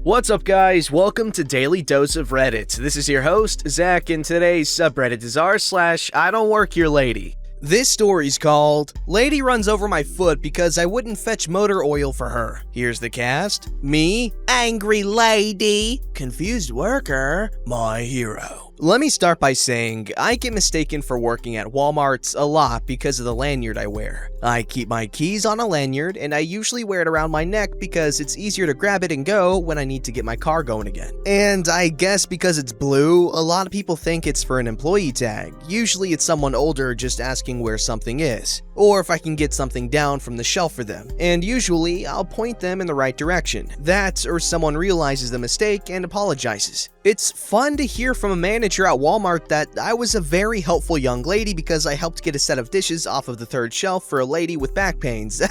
What's up, guys? Welcome to Daily Dose of Reddit. This is your host, Zach, and today's subreddit is r/IDontWorkHereLady. This story's called, Lady Runs Over My Foot Because I Wouldn't Fetch Motor Oil for Her. Here's the cast. Me, Angry Lady, Confused Worker, My Hero. Let me start by saying, I get mistaken for working at Walmart a lot because of the lanyard I wear. I keep my keys on a lanyard, and I usually wear it around my neck because it's easier to grab it and go when I need to get my car going again. And I guess because it's blue, a lot of people think it's for an employee tag. Usually it's someone older just asking where something is, or if I can get something down from the shelf for them. And usually, I'll point them in the right direction. That, or someone realizes the mistake and apologizes. It's fun to hear from a manager at Walmart that I was a very helpful young lady because I helped get a set of dishes off of the third shelf for a lady with back pains.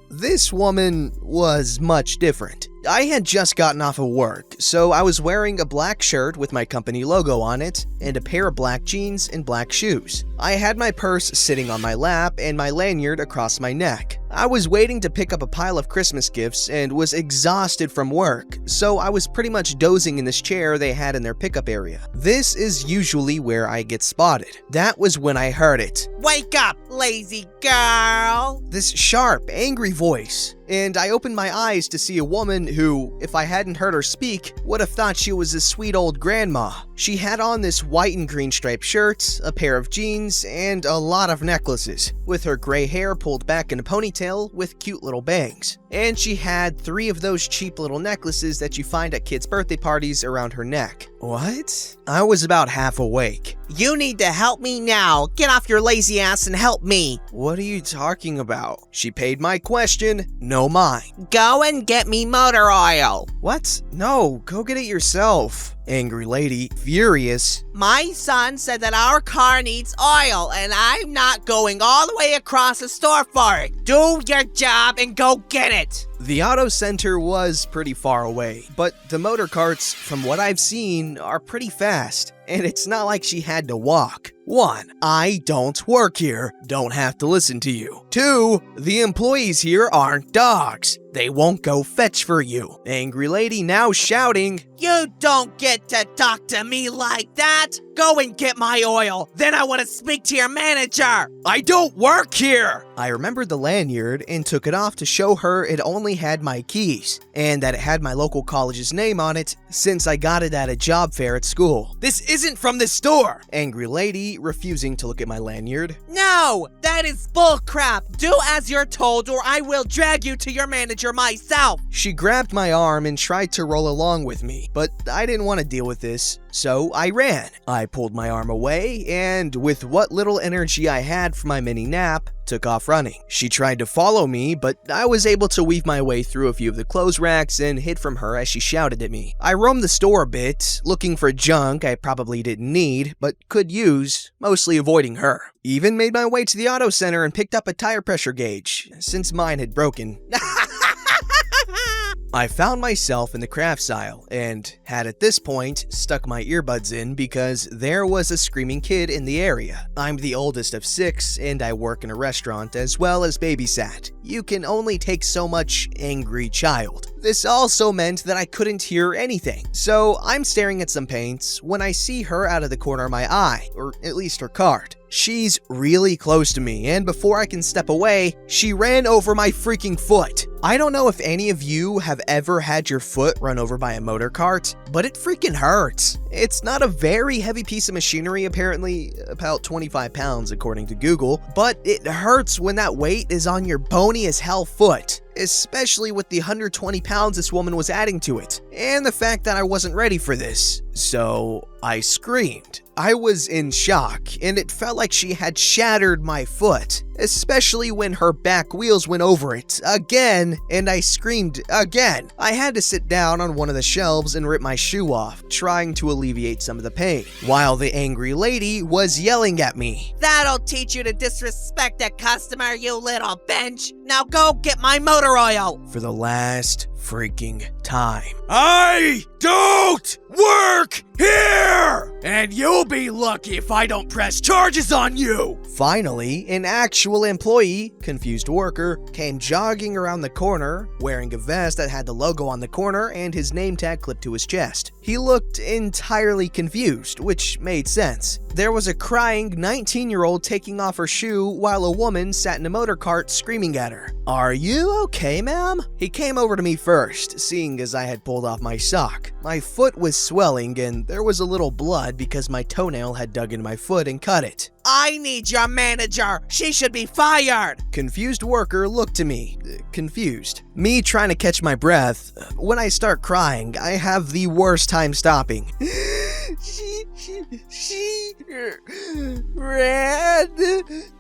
This woman was much different. I had just gotten off of work, so I was wearing a black shirt with my company logo on it, and a pair of black jeans and black shoes. I had my purse sitting on my lap and my lanyard across my neck. I was waiting to pick up a pile of Christmas gifts and was exhausted from work, so I was pretty much dozing in this chair they had in their pickup area. This is usually where I get spotted. That was when I heard it. Wake up, lazy girl! This sharp, angry voice. And I opened my eyes to see a woman who, if I hadn't heard her speak, would have thought she was a sweet old grandma. She had on this white and green striped shirt, a pair of jeans, and a lot of necklaces, with her gray hair pulled back in a ponytail with cute little bangs. And she had 3 of those cheap little necklaces that you find at kids' birthday parties around her neck. What? I was about half awake. You need to help me now. Get off your lazy ass and help me. What are you talking about? She paid my question, no mine. Go and get me motor oil. What? No, go get it yourself. Angry Lady, furious. My son said that our car needs oil, and I'm not going all the way across the store for it. Do your job and go get it. The auto center was pretty far away, but the motor carts, from what I've seen, are pretty fast, and it's not like she had to walk. 1. I don't work here, don't have to listen to you. 2. The employees here aren't dogs. They won't go fetch for you. Angry Lady now shouting, You don't get to talk to me like that. Go and get my oil. Then I want to speak to your manager. I don't work here. I remembered the lanyard and took it off to show her it only had my keys and that it had my local college's name on it since I got it at a job fair at school. This isn't from this store. Angry Lady refusing to look at my lanyard. No, that is bullcrap. Do as you're told or I will drag you to your manager myself. She grabbed my arm and tried to roll along with me, but I didn't want to deal with this, so I ran. I pulled my arm away and, with what little energy I had from my mini nap, took off running. She tried to follow me, but I was able to weave my way through a few of the clothes racks and hid from her as she shouted at me. I roamed the store a bit, looking for junk I probably didn't need, but could use, mostly avoiding her. Even made my way to the auto center and picked up a tire pressure gauge, since mine had broken. I found myself in the crafts aisle and had at this point stuck my earbuds in because there was a screaming kid in the area. I'm the oldest of 6 and I work in a restaurant as well as babysat. You can only take so much angry child. This also meant that I couldn't hear anything. So I'm staring at some paints when I see her out of the corner of my eye, or at least her cart. She's really close to me, and before I can step away, she ran over my freaking foot. I don't know if any of you have ever had your foot run over by a motor cart, but it freaking hurts. It's not a very heavy piece of machinery, apparently about 25 pounds according to Google, but it hurts when that weight is on your bony as hell foot, especially with the 120 pounds this woman was adding to it, and the fact that I wasn't ready for this. So I screamed. I was in shock, and it felt like she had shattered my foot, especially when her back wheels went over it again, and I screamed again. I had to sit down on one of the shelves and rip my shoe off, trying to alleviate some of the pain, while the angry lady was yelling at me. That'll teach you to disrespect a customer, you little bench. Now go get my motor oil. For the last freaking time. I don't work here! And you'll be lucky if I don't press charges on you! Finally, an actual employee, confused worker, came jogging around the corner, wearing a vest that had the logo on the corner and his name tag clipped to his chest. He looked entirely confused, which made sense. There was a crying 19-year-old taking off her shoe while a woman sat in a motor cart screaming at her. "Are you okay, ma'am?" He came over to me first, seeing as I had pulled off my sock. My foot was swelling and there was a little blood because my toenail had dug into my foot and cut it. I need your manager. She should be fired. Confused worker looked to me, confused. Me trying to catch my breath. When I start crying, I have the worst time stopping. She ran.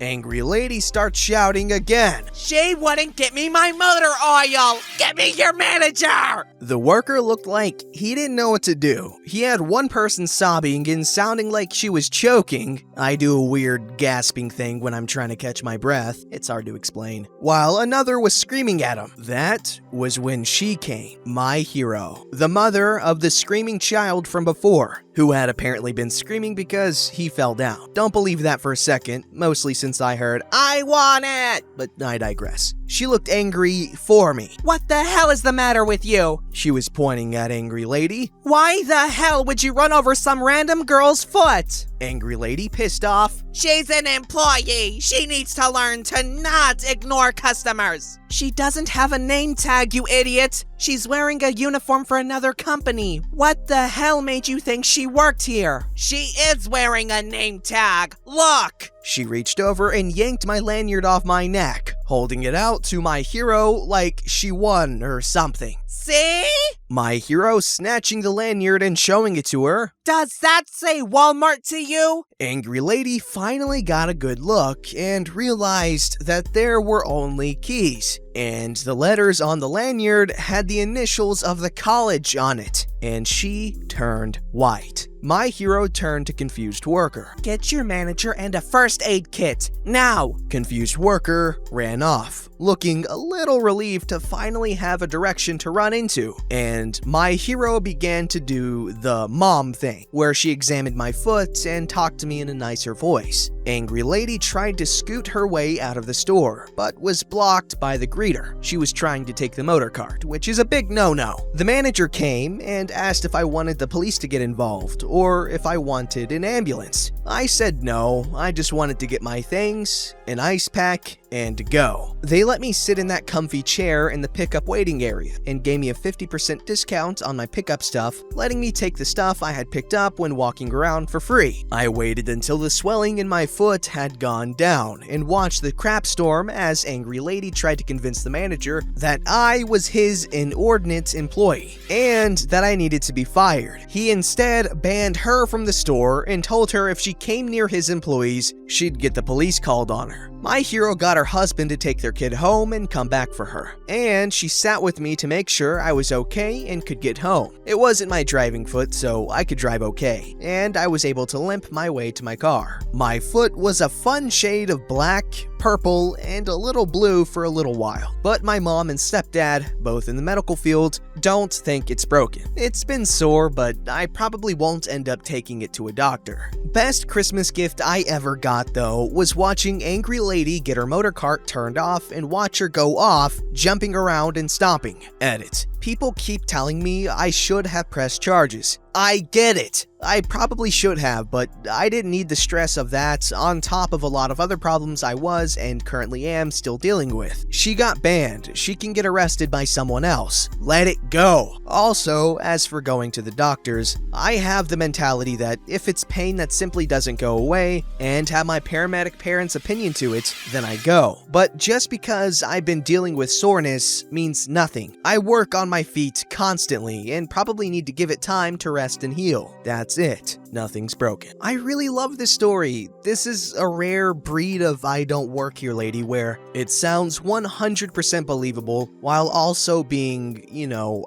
Angry lady starts shouting again. She wouldn't get me my motor oil. Get me your manager. The worker looked like he didn't know what to do. He had one person sobbing and sounding like she was choking. I do a weird gasping thing when I'm trying to catch my breath. It's hard to explain. While another was screaming at him. That was when she came, my hero. The mother of the screaming child from before, who had apparently been screaming because he fell down. Don't believe that for a second, mostly since I heard, "I want it!" But I digress. She looked angry for me. What the hell is the matter with you? She was pointing at Angry Lady. Why the hell would you run over some random girl's foot? Angry Lady pissed off. She's an employee. She needs to learn to not ignore customers. She doesn't have a name tag, you idiot. She's wearing a uniform for another company. What the hell made you think she worked here? She is wearing a name tag. Look! She reached over and yanked my lanyard off my neck, holding it out to my hero like she won or something. See? My hero snatching the lanyard and showing it to her. Does that say Walmart to you? Angry Lady finally got a good look and realized that there were only keys, and the letters on the lanyard had the initials of the college on it, and she turned white. My hero turned to confused worker. Get your manager and a first aid kit, now! Confused worker ran off, looking a little relieved to finally have a direction to run into, and my hero began to do the mom thing, where she examined my foot and talked to me in a nicer voice. Angry Lady tried to scoot her way out of the store, but was blocked by the greeter. She was trying to take the motor cart, which is a big no-no. The manager came and asked if I wanted the police to get involved, or if I wanted an ambulance. I said no, I just wanted to get my things, an ice pack, and to go. They let me sit in that comfy chair in the pickup waiting area and gave me a 50% discount on my pickup stuff, letting me take the stuff I had picked up when walking around for free. I waited until the swelling in my foot had gone down and watched the crap storm as Angry Lady tried to convince the manager that I was his inordinate employee and that I needed to be fired. He instead banned her from the store and told her if she came near his employees, she'd get the police called on her. My hero got her husband to take their kid home and come back for her, and she sat with me to make sure I was okay and could get home. It wasn't my driving foot, so I could drive okay, and I was able to limp my way to my car. My foot was a fun shade of black, purple, and a little blue for a little while, but my mom and stepdad, both in the medical field, don't think it's broken. It's been sore, but I probably won't end up taking it to a doctor. Best Christmas gift I ever got, though, was watching Angry Lady get her motor cart turned off and watch her go off, jumping around and stomping. Edit. People keep telling me I should have pressed charges. I get it. I probably should have, but I didn't need the stress of that on top of a lot of other problems I was and currently am still dealing with. She got banned. She can get arrested by someone else. Let it go. Also, as for going to the doctors, I have the mentality that if it's pain that simply doesn't go away and have my paramedic parents' opinion to it, then I go. But just because I've been dealing with soreness means nothing. I work on my feet constantly and probably need to give it time to rest and heal. That's it. Nothing's broken. I really love this story. This is a rare breed of I don't work here lady where it sounds 100% believable while also being,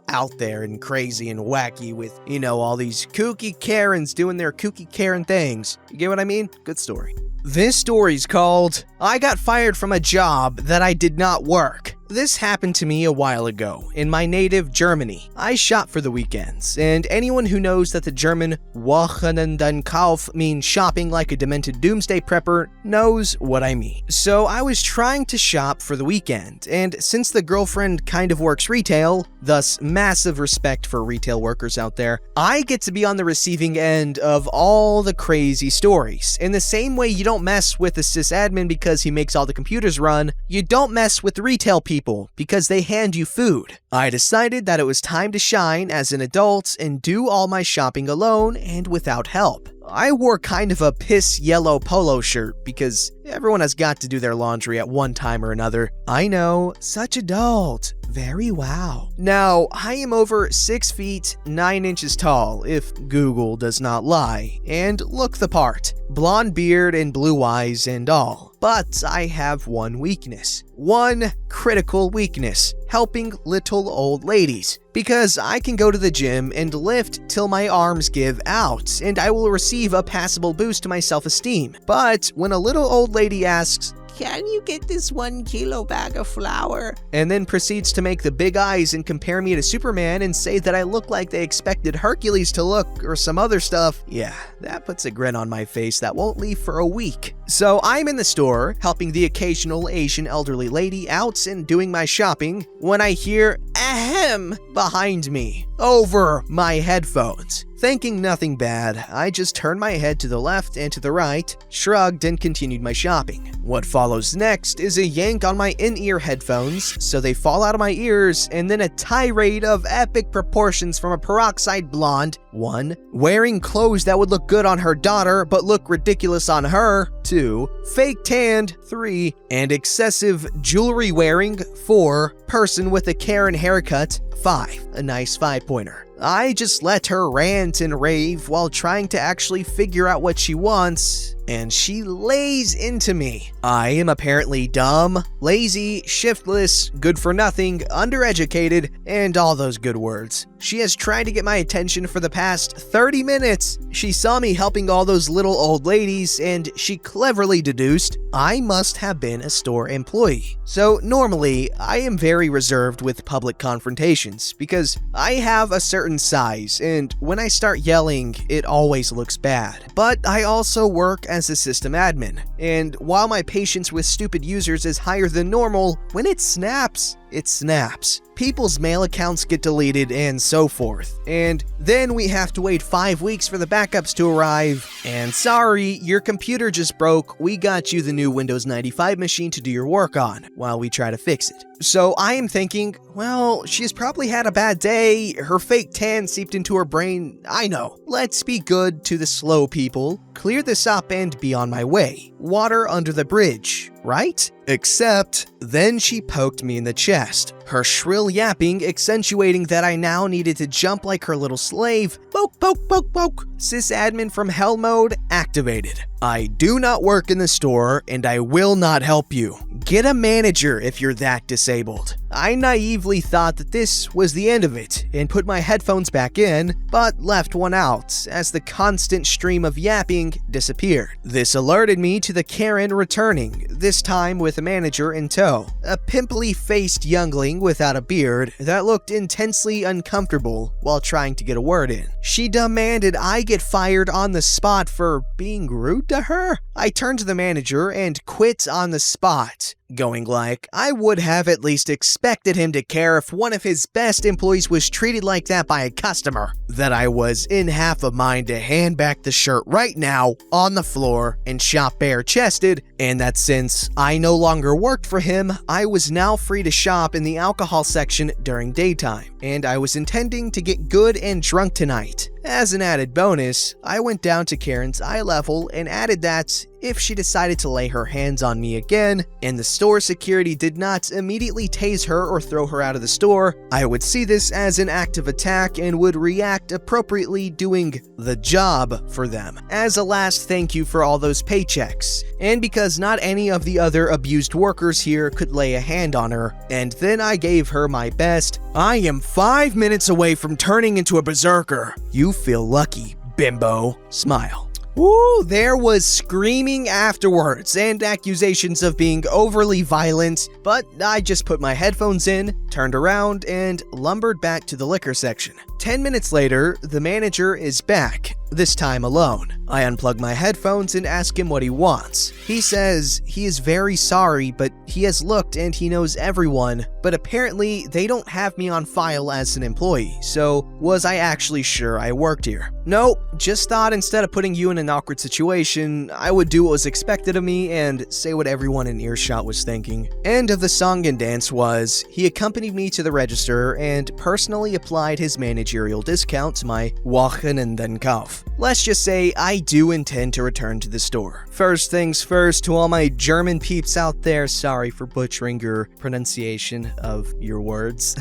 out there and crazy and wacky with, all these kooky Karens doing their kooky Karen things. You get what I mean? Good story. This story's called I Got Fired from a Job That I Did Not Work. this happened to me a while ago in my native Germany. I shop for the weekends, and anyone who knows that the German Wochenendeinkauf means shopping like a demented doomsday prepper knows what I mean. So I was trying to shop for the weekend, and since the girlfriend kind of works retail, thus massive respect for retail workers out there, I get to be on the receiving end of all the crazy stories. In the same way you don't mess with the sysadmin because he makes all the computers run, you don't mess with the retail people because they hand you food. I decided that it was time to shine as an adult and do all my shopping alone and without help. I wore kind of a piss yellow polo shirt because everyone has got to do their laundry at one time or another. I know, such adult. Very wow. Now, I am over 6 feet 9 inches tall, if Google does not lie, and look the part. Blonde beard and blue eyes and all. But I have one weakness. One critical weakness. Helping little old ladies. Because I can go to the gym and lift till my arms give out, and I will receive a passable boost to my self-esteem. But when a little old lady asks, "Can you get this 1 kilo bag of flour?" and then proceeds to make the big eyes and compare me to Superman and say that I look like they expected Hercules to look or some other stuff, yeah, that puts a grin on my face that won't leave for a week. So I'm in the store, helping the occasional Asian elderly lady out and doing my shopping, when I hear ahem behind me, over my headphones. Thinking nothing bad, I just turned my head to the left and to the right, shrugged, and continued my shopping. What follows next is a yank on my in-ear headphones, so they fall out of my ears, and then a tirade of epic proportions from a peroxide blonde, 1, wearing clothes that would look good on her daughter but look ridiculous on her, 2, fake tanned, 3, and excessive jewelry wearing, 4, person with a Karen haircut, 5, a nice 5-pointer. I just let her rant and rave while trying to actually figure out what she wants, and she lays into me. I am apparently dumb, lazy, shiftless, good for nothing, undereducated, and all those good words. She has tried to get my attention for the past 30 minutes. She saw me helping all those little old ladies, and she cleverly deduced I must have been a store employee. So normally, I am very reserved with public confrontations because I have a certain size, and when I start yelling, it always looks bad. But I also work as a system admin, and while my patience with stupid users is higher than normal, when it snaps, it snaps. People's mail accounts get deleted and so forth. And then we have to wait 5 weeks for the backups to arrive. And sorry, your computer just broke. We got you the new Windows 95 machine to do your work on while we try to fix it. So I am thinking, well, she's probably had a bad day. Her fake tan seeped into her brain. I know. Let's be good to the slow people. Clear this up and be on my way. Water under the bridge, right? Except, then she poked me in the chest, her shrill yapping accentuating that I now needed to jump like her little slave. Poke, poke, poke, poke. Sysadmin from hell mode activated. I do not work in the store, and I will not help you. Get a manager if you're that disabled. I naively thought that this was the end of it, and put my headphones back in, but left one out, as the constant stream of yapping disappeared. This alerted me to the Karen returning, this time with a manager in tow. A pimply-faced youngling without a beard that looked intensely uncomfortable while trying to get a word in. She demanded I get fired on the spot for being rude to her. I turned to the manager and quit on the spot, going like, I would have at least expected him to care if one of his best employees was treated like that by a customer. That I was in half a mind to hand back the shirt right now on the floor and shop bare-chested, and that since I no longer worked for him, I was now free to shop in the alcohol section during daytime, and I was intending to get good and drunk tonight. As an added bonus, I went down to Karen's eye level and added that if she decided to lay her hands on me again, and the store security did not immediately tase her or throw her out of the store, I would see this as an act of attack and would react appropriately, doing the job for them, as a last thank you for all those paychecks, and because not any of the other abused workers here could lay a hand on her. And then I gave her my best, I am 5 minutes away from turning into a berserker. You feel lucky, bimbo. Smile. Woo, there was screaming afterwards and accusations of being overly violent, but I just put my headphones in, turned around, and lumbered back to the liquor section. 10 minutes later, the manager is back, this time alone. I unplug my headphones and ask him what he wants. He says he is very sorry, but he has looked and he knows everyone, but apparently they don't have me on file as an employee, so was I actually sure I worked here? Nope, just thought instead of putting you in an awkward situation, I would do what was expected of me and say what everyone in earshot was thinking. End of the song and dance was, he accompanied me to the register and personally applied his managerial discount to my Wochenendenkauf. Let's just say I do intend to return to the store. First things first, to all my German peeps out there, sorry for butchering your pronunciation of your words.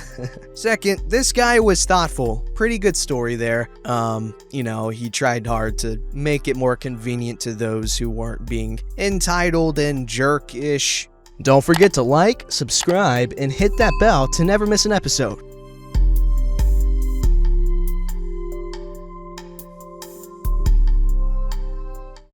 Second, this guy was thoughtful. Pretty good story there. He tried hard to make it more convenient to those who weren't being entitled and jerk-ish. Don't forget to like, subscribe, and hit that bell to never miss an episode.